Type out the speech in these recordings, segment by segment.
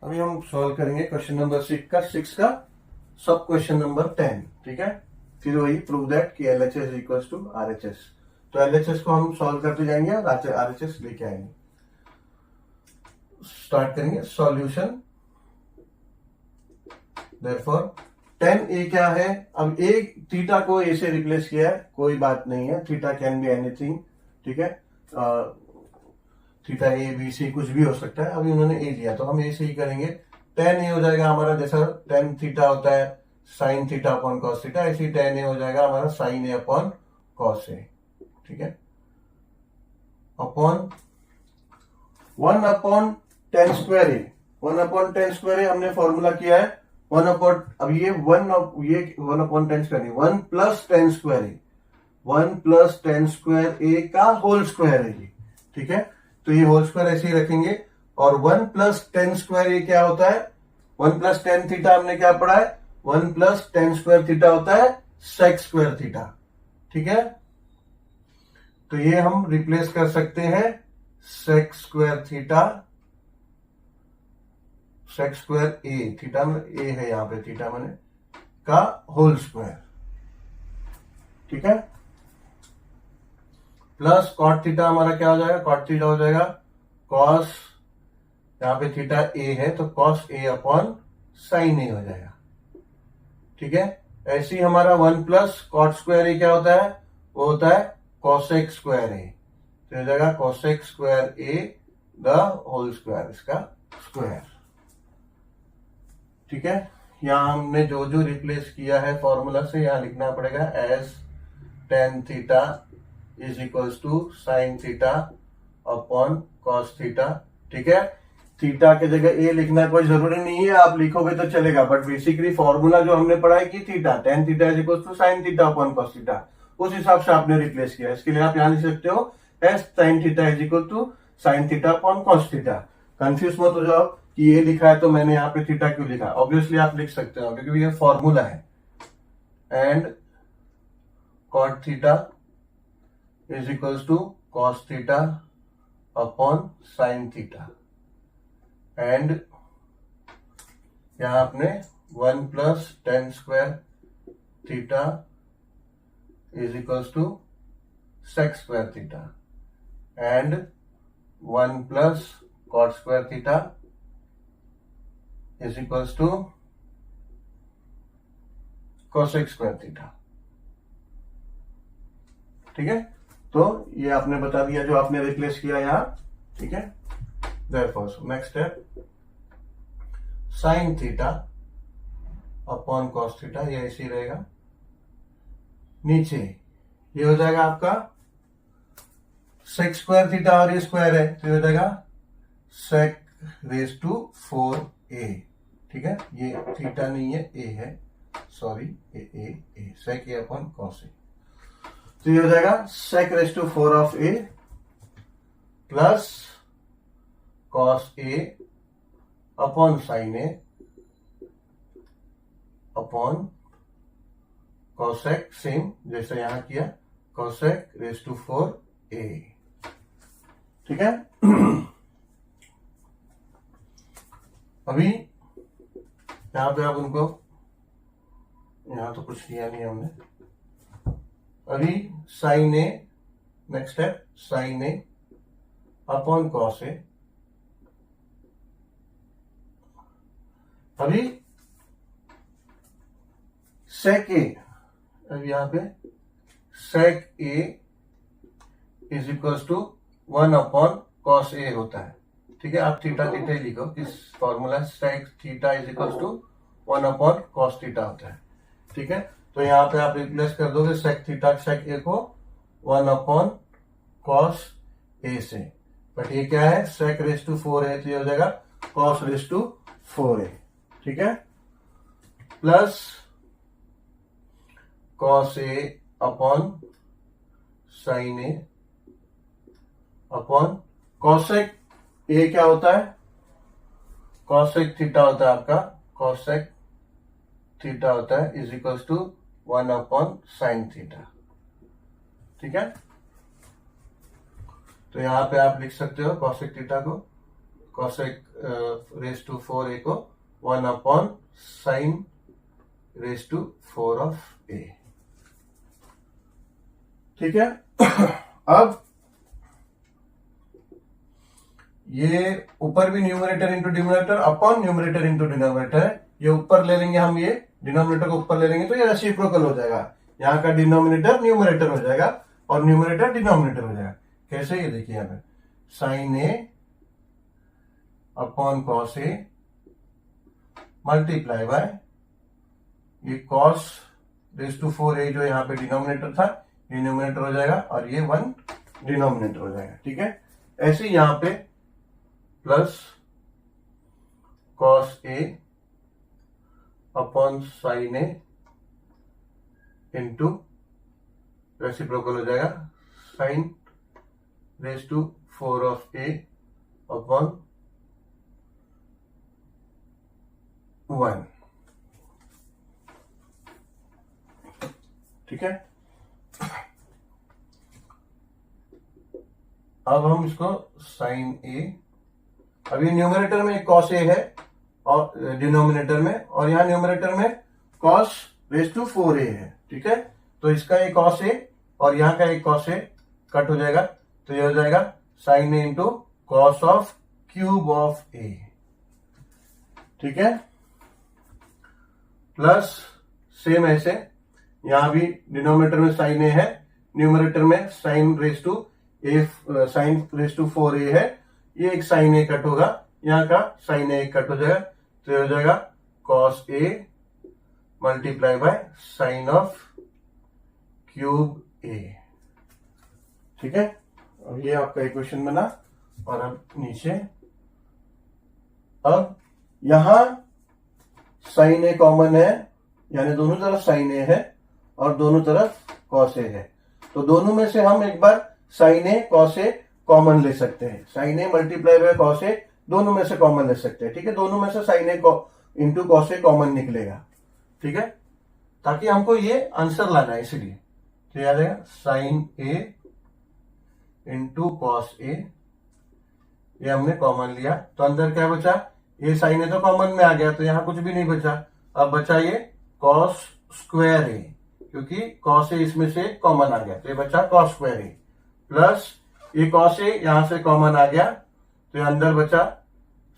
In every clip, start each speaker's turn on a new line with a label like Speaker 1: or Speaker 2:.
Speaker 1: अभी हम सॉल्व करेंगे क्वेश्चन नंबर 6 का सब क्वेश्चन नंबर 10। ठीक है, फिर वही प्रूव दैट कि LHS इक्वल टू RHS। तो LHS को हम सॉल्व करते जाएंगे और RHS लेके आएंगे। स्टार्ट करेंगे सॉल्यूशन। देयरफॉर 10a क्या है, अब a थीटा को a से रिप्लेस किया है, कोई बात नहीं है, थीटा कैन बी एनीथिंग। ठीक है, थीटा a b c कुछ भी हो सकता है। अभी उन्होंने a लिया तो हम a से ही करेंगे। 10a हो जाएगा हमारा, जैसा tan थीटा होता है sine theta upon cos theta, ऐसे 10a हो जाएगा हमारा sine a upon cos a। ठीक है, upon 1 upon tan square A. 1 upon tan square A हमने फॉर्मूला किया है 1 अपॉन, अब ये 1 upon tan square A 1 plus tan square A, 1 plus tan square A का होल स्क्वायर है ये। ठीक है, तो ये होल स्क्वायर ऐसे ही रखेंगे। और 1 प्लस टेन स्क्वायर ए क्या होता है, 1 प्लस टेन थीटा हमने क्या पढ़ा है, 1 प्लस टेन स्क्वायर थीटा होता है सेक स्क्वायर थीटा। ठीक है, तो ये हम रिप्लेस कर सकते हैं sec square theta, sec square A, theta में ए है यहां पे, थीटा मैंने का होल स्क्वायर। ठीक है, प्लस कॉट थीटा हमारा क्या हो जाएगा, कॉट थीटा हो जाएगा कॉस, यहां पे थीटा ए है तो कॉस ए अपॉन साइन ए हो जाएगा। ठीक है, ऐसे ही हमारा 1 प्लस कॉट स्क्वायर ए क्या होता है, वो होता है कॉसेक स्क्वायर ए, तो हो जाएगा cosec square A the whole square, इसका स्क्वायर। ठीक है, यहां हमने जो जो रिप्लेस किया है फॉर्मूला से यहां लिखना पड़ेगा as tan theta is equals to sine theta upon cos theta. ठीक है, थीटा की जगह ए लिखना कोई जरूरी नहीं है, आप लिखोगे तो चलेगा, बट बेसिकली फॉर्मूला जो हमने पढ़ा है कि theta tan theta is equals to sine theta upon cos theta, उस हिसाब से आपने रिप्लेस किया। इसके लिए आप यहां लिख सकते हो as sine theta is equal to sine theta upon cos theta. Confuse मत हो जाओ कि ये लिखा है तो मैंने यहाँ पे थीटा क्यों लिखा, ऑब्वियसली आप लिख सकते हो क्योंकि ये फॉर्मूला है। And cot theta is equals to cos theta upon sine theta, and यहां आपने 1 plus tan square theta is equals to sec square theta, and 1 plus cot square theta is equals to cosec square theta. ठीक है, तो ये आपने बता दिया जो आपने रिप्लेस किया यहां। ठीक है, therefore next step sign theta upon cos theta, ये ऐसे ही रहेगा। नीचे ये हो जाएगा आपका सेक स्क्वायर थीटा और ये स्क्वायर है तो ये हो जाएगा सेक रेज टू 4a। ठीक है, ये थीटा नहीं है a है, sorry A sec A upon cos A, तो ये हो जाएगा sec raise to 4 of a plus cos A upon sine A upon cosec, same जैसे यहां किया, कॉसेक रेज टू 4a। ठीक है, अभी यहां पे आप उनको, यहां तो कुछ किया नहीं हमने, अभी sine A, next step sine A upon cos A. अभी सेक ए, अब यहां पे sec A is equals to 1 upon cos A होता है। ठीक है, आप थीटा थीटा ही लिखो, इस formula sec theta is equals to 1 upon cos theta होता है। ठीक है, तो यहां पे आप रिप्लेस कर दोगे सेक थीटा सेक ए को 1 अपॉन कॉस ए से, बट ये क्या है सेक रेज टू 4 है तो ये हो जाएगा कॉस रेज टू 4a। ठीक है, plus cos A upon sine A upon cosec A क्या होता है, कॉसेक थीटा होता है आपका, कॉसेक थीटा होता है is equals to 1 upon sine theta. ठीक है, तो यहां पे आप लिख सकते हो कॉसेक थीटा को कॉसेक रेस टू 4a को 1 upon sine raise to 4 of a। ठीक है। अब ये ऊपर भी numerator into denominator upon numerator into denominator है, ये ऊपर ले लेंगे हम, ये डिनोमिनेटर को ऊपर ले लेंगे तो ये रेसिप्रोकल हो जाएगा, यहाँ का डिनोमिनेटर न्यूमरेटर हो जाएगा और न्यूमरेटर डिनोमिनेटर हो जाएगा। कैसे, ये देखिए यहाँ पे sine A upon cos A multiply by ये कॉस रेस टू 4a जो यहाँ पे डिनोमिनेटर था ये न्यूमरेटर हो जाएगा और ये 1 डिनोमिनेटर हो जाएगा। ठीक है। ऐसे यहाँ पे plus cos A upon sine A into reciprocal हो जाएगा sine raise to 4 of A upon 1। ठीक है। अब हम इसको साइन ए, अब ये न्यूमरेटर में कॉस ए है और डिनोमिनेटर में, और यहाँ न्यूमरेटर में कॉस रेस टू 4a है। ठीक है। तो इसका एक कॉस ए और यहाँ का एक कॉस ए कट हो जाएगा, तो ये हो जाएगा sine A into cos of cube of A. ठीक है। प्लस सेम ऐसे यहां भी डिनोमिनेटर में साइन ए है, न्यूमरेटर में साइन रेस टू 4a है, ये एक साइन ए कट होगा, यहाँ का साइन ए कट हो जाएगा, तो ये हो जाएगा cos A multiply by sine of cube A. ठीक है। अब ये आपका इक्वेशन बना, और अब नीचे, अब यहां साइन ए कॉमन है, यानी दोनों तरफ साइन ए है और दोनों तरफ कॉस ए है, तो दोनों में से हम एक बार sine A cos A common ले सकते हैं। Sine A multiply by cos A दोनों में से कॉमन ले सकते हैं। ठीक है। दोनों में से sign A into cos A common निकलेगा। ठीक है। ताकि हमको ये आंसर लाना है, इसलिए तो याद है साइन ए इंटू कॉस ए, ये हमने कॉमन लिया, तो अंदर क्या बचा, ये साइन ए तो कॉमन में आ गया, तो यहां कुछ भी नहीं बचा। अब बचा ये कॉस स्क्वायर ए, क्योंकि कॉस ए इसमें से कॉमन आ गया, तो ये बचा कॉस स्क्वायर ए, प्लस ये कॉस ए यहां से कॉमन आ गया, तो ये अंदर बचा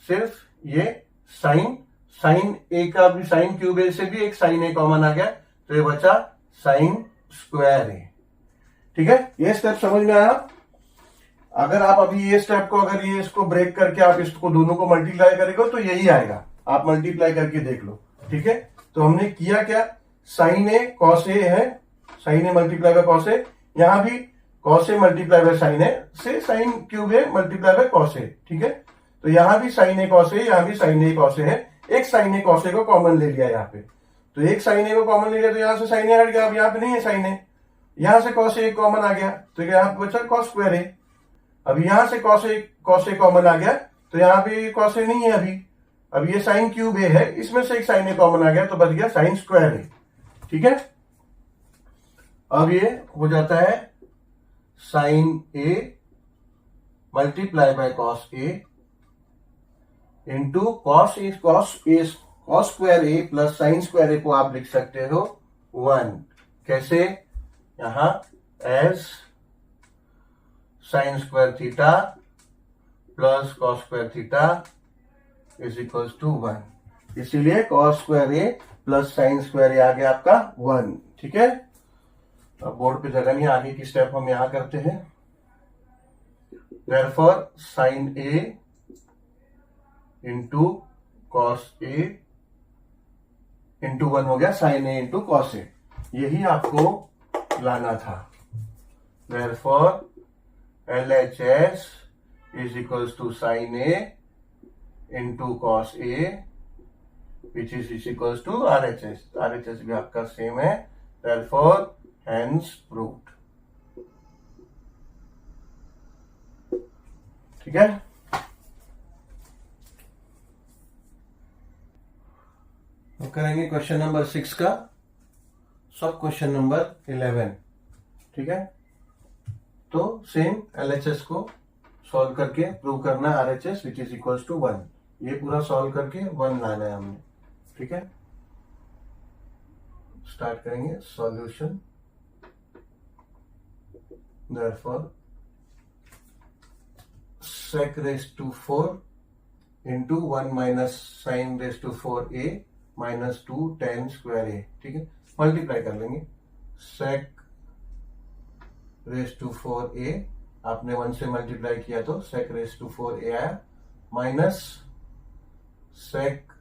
Speaker 1: सिर्फ ये साइन ए का भी, साइन क्यूब ए से भी एक साइन ए कॉमन आ गया, तो ये बचा साइन स्क्वायर ए। ठीक है। ये स्टेप समझ में आया। अगर आप अभी ये स्टेप को, अगर ये इसको ब्रेक करके आप इसको दोनों को मल्टीप्लाई करेंगे तो यही आएगा, आप मल्टीप्लाई करके देख लो। ठीक है। तो हमने किया क्या, साइन ए कॉस ए है, sine A multiply by cos A, यहां भी cos A multiply by sine A से sine cube A multiply by cos A. ठीक है। तो यहां भी साइन ए कॉस ए, यहां भी साइन ए कॉस ए है, एक साइन ए कॉस ए को कॉमन ले लिया यहाँ पे, तो एक साइन ए को कॉमन ले लिया, तो यहां से साइन ए हट गया, अब यहाँ पे नहीं है साइन ए, यहां से कॉस ए कॉमन आ गया, तो यहाँ पे बचा कॉस स्क्वायर ए। अब यहां से कॉस ए कॉमन आ गया, तो यहाँ पे कॉस ए नहीं है अभी, अब ये साइन क्यूब ए है, इसमें से एक साइन ए कॉमन आ गया, तो बच गया साइन स्क्वायर ए। ठीक है। अब ये हो जाता है sine A multiply by cos A into cos square A plus sine square A को आप लिख सकते हो 1। कैसे, यहां as sine square theta plus cos square theta is equal to 1, इसीलिए cos square A plus sine square A आ गया आपका 1। ठीक है। अब बोर्ड पे जगह नहीं, आगे की स्टेप हम यहां करते हैं। Therefore sine A into cos A into 1 हो गया sine A into cos A, यही आपको लाना था। Therefore LHS is equals to sine A into cos A which is equals to RHS। RHS भी आपका सेम है, देयरफॉर हेंस प्रूव्ड। ठीक है। हम करेंगे क्वेश्चन नंबर 6 का सब क्वेश्चन नंबर 11। ठीक है। तो सेम LHS को सॉल्व करके प्रूव करना है RHS which is equals to 1। ये पूरा सॉल्व करके 1 लाना है हमने, ठीक है। स्टार्ट करेंगे solution. Therefore sec raised to 4 into 1 minus sin raised to 4a minus 2 tan square a, ठीक है। मल्टीप्लाई कर लेंगे। sec raised to 4a आपने 1 से मल्टीप्लाई किया तो sec raised to 4a आया, minus sec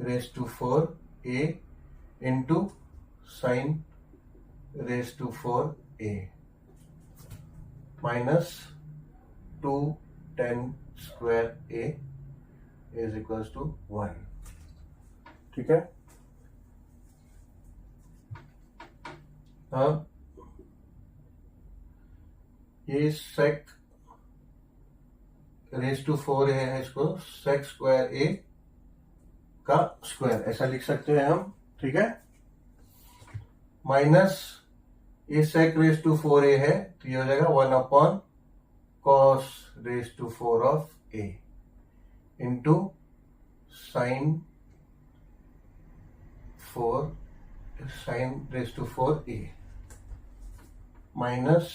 Speaker 1: raised to 4a into sin raised to 4a minus 2 tan square a is equals to 1, ठीक है। अब ये sec रेज टू 4a है, इसको sec स्क्वायर a का स्क्वायर ऐसा लिख सकते हैं हम, ठीक है। माइनस ये sec रेज टू 4a है तो ये हो जाएगा 1 upon cos raise to 4 of a into sine raise to 4a minus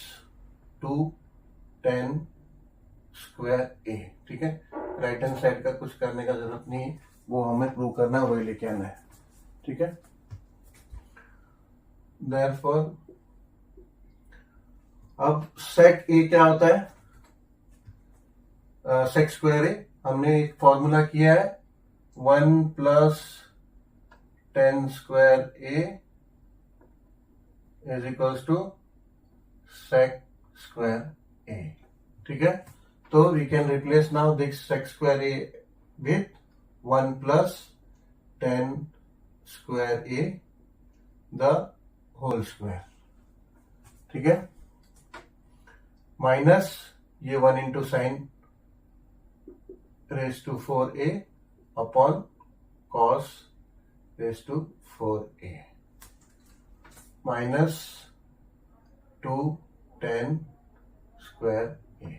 Speaker 1: 2 tan square a, ठीक है। राइट हैंड साइड का कुछ करने का जरूरत नहीं है, वो हमें प्रूव करना है, वही लेके आना है, ठीक है। Therefore अब sec a क्या होता है, sec स्क्वायर a हमने एक फॉर्मूला किया है 1 plus tan square a is equals to sec square a, ठीक है। तो we can replace now this sec square a with 1 plus tan square a the whole square, ठीक है। माइनस ये 1 into sine raise to 4a upon cos raise to 4a minus 2 tan square a।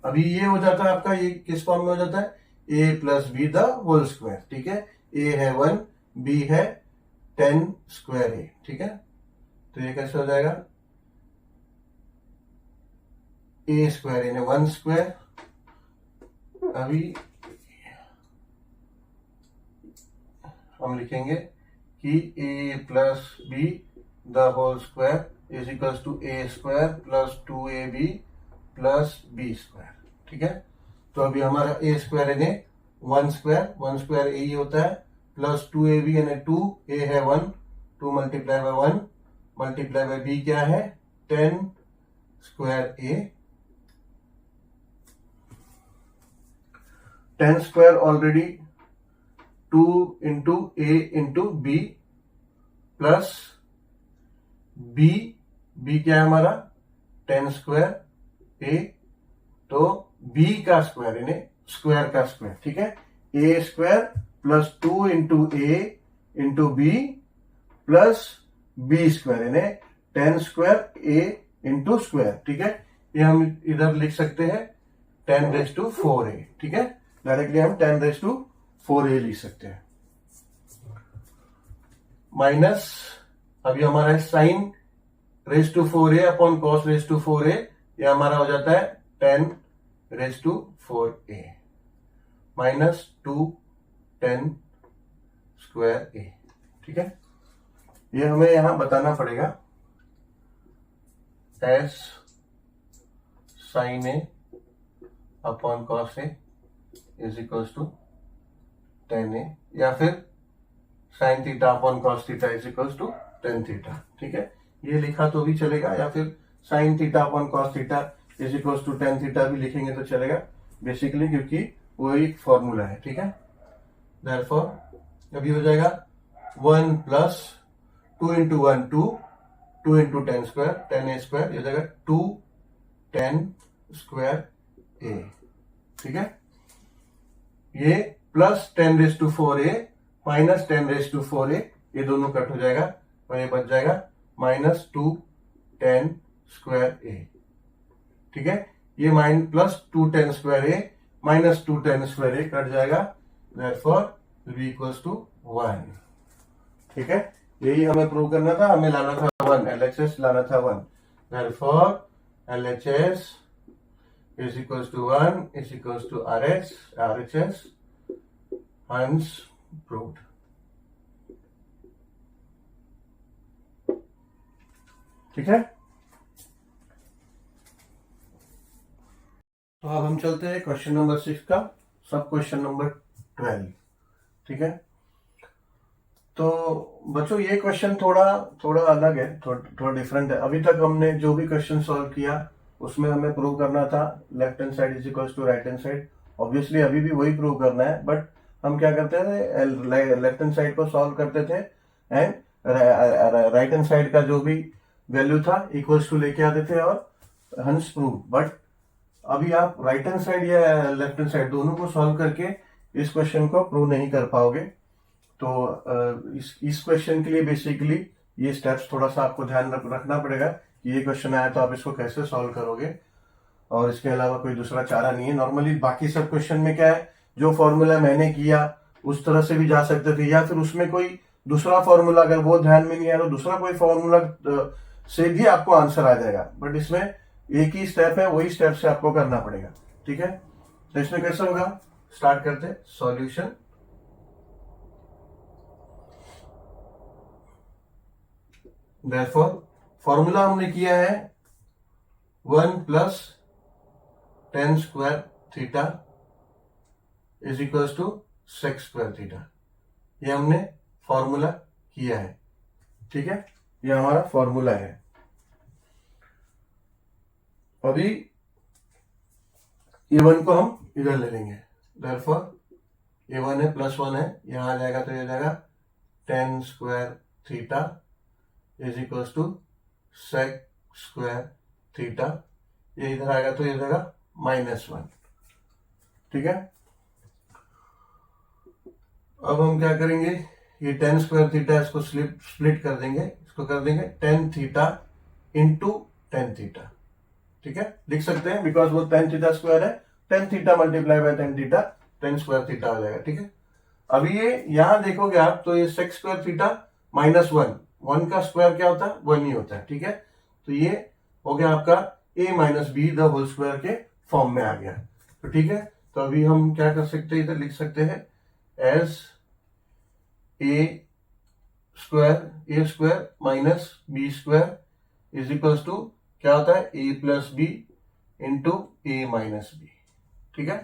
Speaker 1: अभी ये हो जाता है आपका, ये किस फॉर्म में हो जाता है, a plus B the whole square, ठीक है। a है 1, b है tan स्क्वायर a, ठीक है। तो ये कैसे हो जाएगा, a स्क्वायर यानी 1 स्क्वायर। अभी हम लिखेंगे कि a plus B the whole square is equals to a square plus 2ab plus b square, ठीक है। तो अभी हमारा a स्क्वायर यानी 1 स्क्वायर a ही होता है, प्लस 2ab यानी 2, a है 1, 2 multiply by 1 multiply by b क्या है tan square a। tan square already 2 into a into b plus b क्या है हमारा tan स्क्वायर a, तो b का स्क्वायर यानी स्क्वायर का स्क्वायर, ठीक है। a square plus 2 into a into b plus b square यानी tan square a into square, ठीक है। ये हम इधर लिख सकते हैं tan रेज टू 4a, ठीक है। डायरेक्टली हम tan रेज टू 4a लिख सकते हैं। माइनस अभी हमारा है sine raise to 4a upon cos raise to 4a, ये हमारा हो जाता है tan raise to 4a minus 2 tan square a, ठीक है। ये हमें यहां बताना पड़ेगा as sine a upon cos a is equals to tan a, या फिर sine theta upon cos theta is equals to tan theta, ठीक है। ये लिखा तो भी चलेगा, या फिर sine theta upon cos theta is equals to tan theta भी लिखेंगे तो चलेगा, बेसिकली क्योंकि वो एक फॉर्मूला है, ठीक है। देयरफॉर अभी हो जाएगा 1 plus 2 into 1 2 into tan square tan a square, ये हो जाएगा 2 tan स्क्वायर a, ठीक है। ये plus tan raise to 4a minus tan raise to 4a, ये दोनों कट हो जाएगा और ये बच जाएगा माइनस 2 10 स्क्वायर ए, ठीक है। ये प्लस 2 10 स्क्वायर ए माइनस 2 10 स्क्वायर ए कट जाएगा, देयरफॉर v इक्वल्स टू 1, ठीक है। यही हमें प्रूव करना था, हमें लाना था 1, LHS लाना था 1, therefore LHS is equals to 1 is equals to RHS, hence proved। ठीक है, तो अब हम चलते हैं क्वेश्चन नंबर 6 का सब क्वेश्चन नंबर 12, ठीक है। तो बच्चों ये क्वेश्चन थोड़ा अलग है, थोड़ा डिफरेंट है। अभी तक हमने जो भी क्वेश्चन सॉल्व किया उसमें हमें प्रूव करना था left hand side is equals to right hand side. Obviously अभी भी वही प्रूव करना है, बट हम क्या करते थे, लेफ्ट हैंड साइड को सॉल्व करते थे एंड राइट हैंड साइड का जो भी वैल्यू था इक्वल्स टू लेके आते थे और हंस प्रूव। बट अभी आप राइट हैंड साइड या लेफ्ट हैंड साइड दोनों को सॉल्व करके इस क्वेश्चन को प्रूव नहीं कर पाओगे। तो इस क्वेश्चन के लिए बेसिकली ये स्टेप्स थोड़ा सा आपको ध्यान रखना पड़ेगा कि ये क्वेश्चन आया तो आप इसको कैसे सॉल्व करोगे, और इसके अलावा कोई दूसरा चारा नहीं है। नॉर्मली बाकी सब क्वेश्चन में क्या है, जो फॉर्मूला मैंने किया उस तरह से भी जा सकते थे, या फिर उसमें कोई दूसरा फॉर्मूला अगर वो ध्यान में नहीं आया तो दूसरा कोई फॉर्मूला से भी आपको आंसर आ जाएगा। बट इसमें एक ही स्टेप है, वही स्टेप से आपको करना पड़ेगा, ठीक है। तो इसमें कैसे होगा, स्टार्ट करते सॉल्यूशन। देयरफॉर फॉर्मूला हमने किया है 1 plus 10 square theta is equals to sec square theta. ये हमने फॉर्मूला किया है, ठीक है। ये हमारा फॉर्मूला है। अभी A1 को हम इधर ले लेंगे, देयरफॉर A1 है प्लस 1 है, यहां आ जाएगा तो ये जाएगा 10 square theta is equals to sec square theta. ये इधर आएगा तो ये जाएगा -1, ठीक है। अब हम क्या करेंगे, ये 10 स्क्वायर थीटा इसको स्प्लिट कर देंगे, इसको कर देंगे 10 थीटा इंटू 10 थीटा, ठीक है। लिख सकते हैं बिकॉज वो 10 थीटा स्क्वायर है, 10 theta multiply by 10 theta 10 square theta हो जाएगा, ठीक है। अभी ये यहां देखोगे आप तो ये सेक स्क्वायर थीटा -1, 1 का स्क्वायर क्या होता है, 1 ही होता है, ठीक है। तो ये हो गया आपका a minus b the whole square के फॉर्म में आ गया, तो ठीक है। तो अभी हम क्या कर सकते हैं, इधर लिख सकते हैं as a square minus b square is equals to क्या होता है, a plus b into a minus b, ठीक है।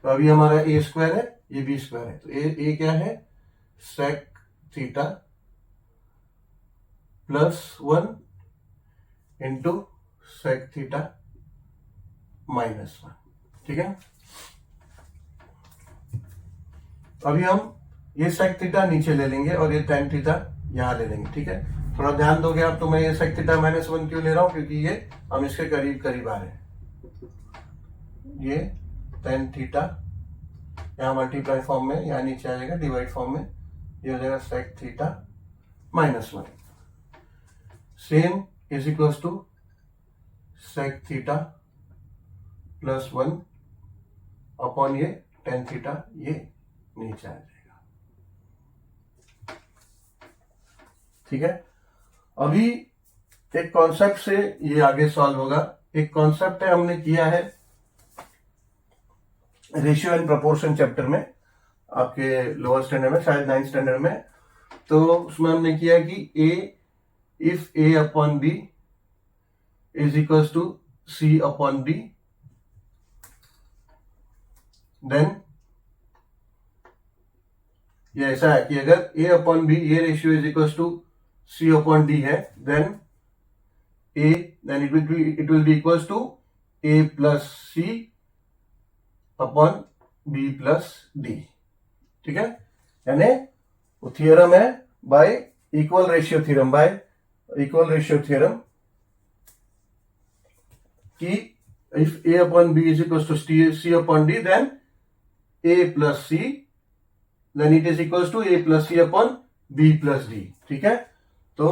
Speaker 1: तो अभी हमारा a स्क्वायर है, ये b स्क्वायर है, तो a क्या है, sec theta +1 into sec theta -1, ठीक है। अभी हम ये सेक थीटा नीचे ले लेंगे और ये tan थीटा यहां ले लेंगे, ठीक है। थोड़ा ध्यान दोगे आप तो मैं ये सेक थीटा -1 क्यों ले रहा हूं, क्योंकि ये हम इसके करीब आ रहे हैं। ये tan थीटा यहां मल्टीप्लाई फॉर्म में, यहां नीचे आ जाएगा डिवाइड फॉर्म में, ये हो जाएगा sec theta -1 same is equals to sec theta +1 upon ये tan थीटा, ये नीचे आ जाएगा, ठीक है। अभी एक कॉन्सेप्ट से ये आगे सॉल्व होगा। एक कॉन्सेप्ट है, हमने किया है रेशियो एंड प्रोपोर्शन चैप्टर में, आपके लोअर स्टैंडर्ड में, शायद 9th स्टैंडर्ड में। तो उसमें हमने किया कि if a upon b is equals to c upon b, then ये ऐसा है कि अगर a अपॉन b ये ratio is equals to c upon d है, then it will be equals to a plus c upon b plus d, ठीक है। यानी वो थियरम है बाय इक्वल रेशियो थ्योरम कि if a upon b is equals to c upon d, then a plus c, then it is equals to a plus c upon b plus d, ठीक है। तो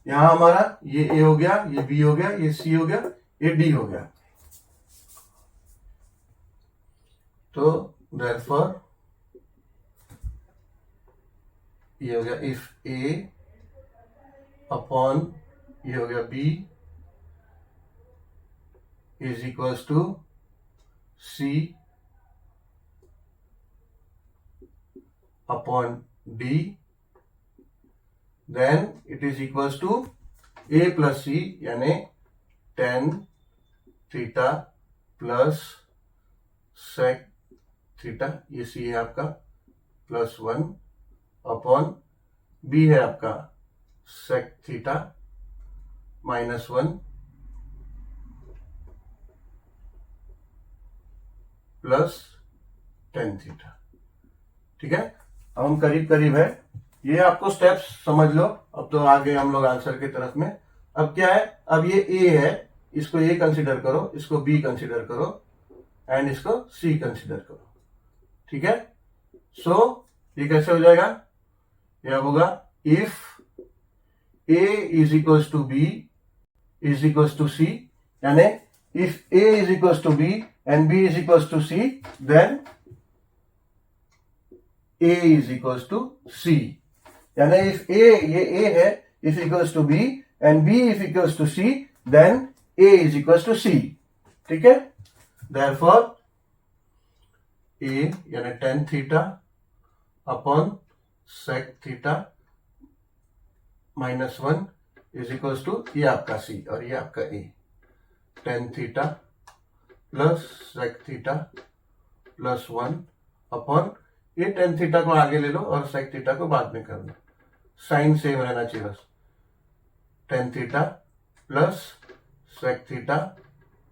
Speaker 1: यहां हमारा ये ए हो गया, ये बी हो गया, ये सी हो गया, ये डी हो गया। तो देयरफॉर ये हो गया इफ ए अपॉन ये हो गया B is equals to C upon D, then it is equals to A plus C, यानी tan theta plus sec theta, ये सी है आपका +1 अपॉन बी है आपका sec theta -1 plus tan theta. ठीक है, अब हम करीब करीब है, ये आपको स्टेप्स समझ लो। अब तो आगे हम लोग आंसर की तरफ में। अब क्या है, अब ये ए है, इसको ए कंसीडर करो, इसको बी कंसीडर करो एंड इसको सी कंसीडर करो। ठीक है, सो ये कैसे हो जाएगा, ये अब होगा if A is equals to B is equals to C, यानी if A is equals to B and B is equals to C, then A is equals to C, यानी if A, ये A है, is equals to B and B is equals to C, then A is equals to C। ठीक है, therefore A यानी tan theta upon sec theta -1 is equals to ये आपका C और ये आपका A, tan theta plus sec theta +1 upon ये tan theta को आगे ले लो और sec थीटा को बाद में कर लो, साइन सेम रहना चाहिए बस, tan theta plus sec theta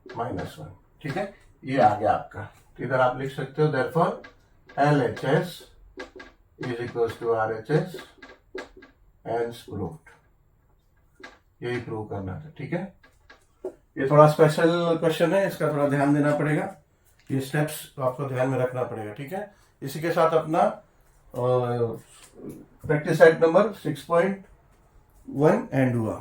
Speaker 1: -1। ठीक है, ये आ गया आपका। तो इधर आप लिख सकते हो therefore LHS is equals to RHS and proved, यही प्रूव करना था। ठीक है, ये थोड़ा स्पेशल क्वेश्चन है, इसका थोड़ा ध्यान देना पड़ेगा, ये स्टेप्स आपको ध्यान में रखना पड़ेगा। ठीक है, इसी के साथ अपना प्रैक्टिस सेट नंबर 6.1 एंड हुआ।